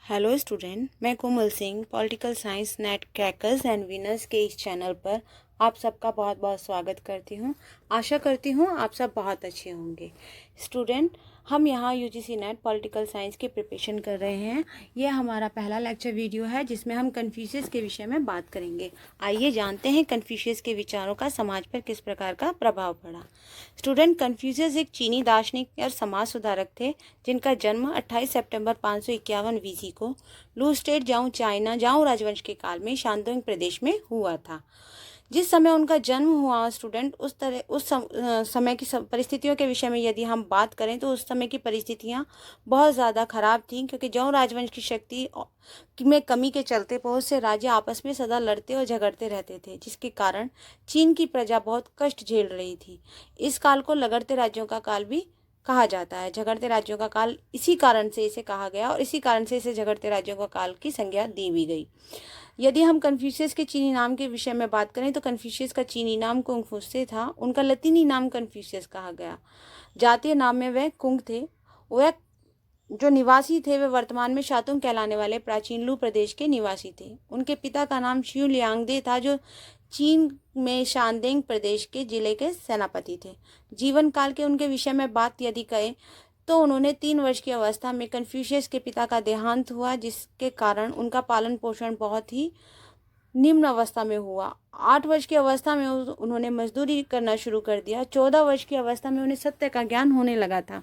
Hello student, मैं Komal Singh political science NET crackers and winners के इस चैनल पर आप सबका बहुत बहुत स्वागत करती हूँ। आशा करती हूँ आप सब बहुत अच्छे होंगे। स्टूडेंट, हम यहाँ यूजीसी नेट पॉलिटिकल साइंस की प्रिपरेशन कर रहे हैं। ये हमारा पहला लेक्चर वीडियो है जिसमें हम कन्फ्यूशियस के विषय में बात करेंगे। आइए जानते हैं कन्फ्यूशियस के विचारों का समाज पर किस प्रकार का प्रभाव पड़ा। स्टूडेंट, कन्फ्यूशियस एक चीनी दार्शनिक और समाज सुधारक थे जिनका जन्म 28 सितंबर 551 बीसी को लू स्टेट जाऊ चाइना जाऊ राजवंश के काल में शांतोंग प्रदेश में हुआ था। जिस समय उनका जन्म हुआ स्टूडेंट, समय की परिस्थितियों के विषय में यदि हम बात करें तो उस समय की परिस्थितियां बहुत ज़्यादा खराब थीं, क्योंकि जौं राजवंश की शक्ति में कमी के चलते बहुत से राज्य आपस में सदा लड़ते और झगड़ते रहते थे, जिसके कारण चीन की प्रजा बहुत कष्ट झेल रही थी। इस काल को लगड़ते राज्यों का काल भी कहा जाता है। झगड़ते राज्यों का काल इसी कारण से इसे कहा गया और इसी कारण से इसे झगड़ते राज्यों का काल की संज्ञा दी भी गई। यदि हम कन्फ्यूशियस के चीनी नाम के विषय में बात करें तो कन्फ्यूशियस का चीनी नाम कुंग फू से था। उनका लतीनी नाम कन्फ्यूशियस कहा गया। जातीय नाम में वह कुंग थे। वह जो निवासी थे वे वर्तमान में शातुंग कहलाने वाले प्राचीन लू प्रदेश के निवासी थे। उनके पिता का नाम शिउ लियांगदे था, जो चीन में शानदेंग प्रदेश के जिले के सेनापति थे। जीवन काल के उनके विषय में बात यदि करें तो उन्होंने 3 वर्ष की अवस्था में कन्फ्यूशियस के पिता का देहांत हुआ, जिसके कारण उनका पालन पोषण बहुत ही निम्न अवस्था में हुआ। 8 वर्ष की अवस्था में उन्होंने मजदूरी करना शुरू कर दिया। 14 वर्ष की अवस्था में उन्हें सत्य का ज्ञान होने लगा था।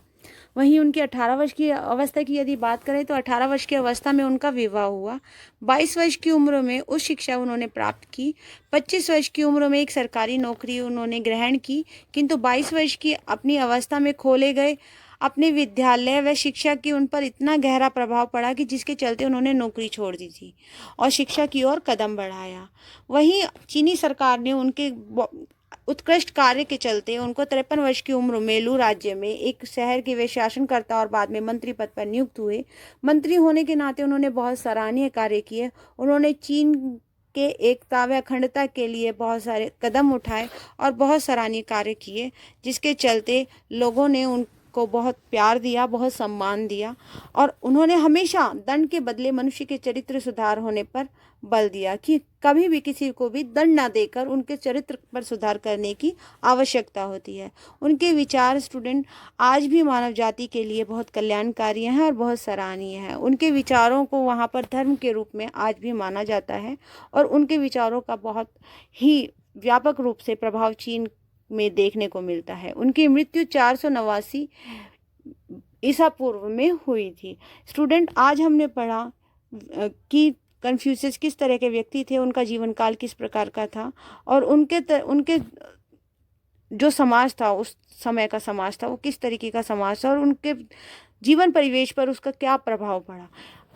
वहीं उनकी 18 वर्ष की अवस्था की यदि बात करें तो 18 वर्ष की अवस्था में उनका विवाह हुआ। 22 वर्ष की उम्र में उच्च शिक्षा उन्होंने प्राप्त की। 25 वर्ष की उम्र में एक सरकारी नौकरी उन्होंने ग्रहण की, किंतु 22 वर्ष की अपनी अवस्था में खोले गए अपने विद्यालय व शिक्षा की उन पर इतना गहरा प्रभाव पड़ा कि जिसके चलते उन्होंने नौकरी छोड़ दी थी और शिक्षा की ओर कदम बढ़ाया। वहीं चीनी सरकार ने उनके उत्कृष्ट कार्य के चलते उनको 53 वर्ष की उम्र में लू राज्य में एक शहर के वे शासनकर्ता और बाद में मंत्री पद पर नियुक्त हुए। मंत्री होने के नाते उन्होंने बहुत सराहनीय कार्य किए। उन्होंने चीन के एकता व अखंडता के लिए बहुत सारे कदम उठाए और बहुत सराहनीय कार्य किए, जिसके चलते लोगों ने उनको बहुत प्यार दिया, बहुत सम्मान दिया और उन्होंने हमेशा दंड के बदले मनुष्य के चरित्र सुधार होने पर बल दिया कि कभी भी किसी को भी दंड ना देकर उनके चरित्र पर सुधार करने की आवश्यकता होती है। उनके विचार स्टूडेंट आज भी मानव जाति के लिए बहुत कल्याणकारी हैं और बहुत सराहनीय हैं। उनके विचारों को वहाँ पर धर्म के रूप में आज भी माना जाता है और उनके विचारों का बहुत ही व्यापक रूप से प्रभाव चीन में देखने को मिलता है। उनकी मृत्यु 489 ईसा पूर्व में हुई थी। स्टूडेंट, आज हमने पढ़ा कि कन्फ्यूशियस किस तरह के व्यक्ति थे, उनका जीवन काल किस प्रकार का था और उनके जो समाज था, उस समय का समाज था, वो किस तरीके का समाज था और उनके जीवन परिवेश पर उसका क्या प्रभाव पड़ा।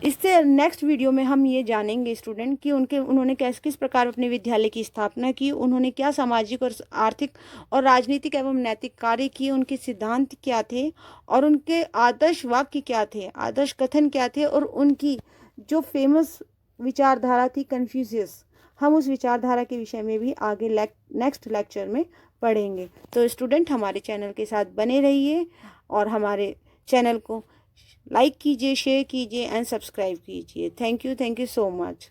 इससे नेक्स्ट वीडियो में हम ये जानेंगे स्टूडेंट कि उन्होंने किस प्रकार अपने विद्यालय की स्थापना की, उन्होंने क्या सामाजिक और आर्थिक और राजनीतिक एवं नैतिक कार्य किए, उनके सिद्धांत क्या थे और उनके आदर्श वाक्य क्या थे, आदर्श कथन क्या थे और उनकी जो फेमस विचारधारा थी कन्फ्यूशियस, हम उस विचारधारा के विषय में भी आगे नेक्स्ट लेक्चर में पढ़ेंगे। तो स्टूडेंट, हमारे चैनल के साथ बने रहिए और हमारे चैनल को लाइक कीजिए, शेयर कीजिए एंड सब्सक्राइब कीजिए। Thank you so much.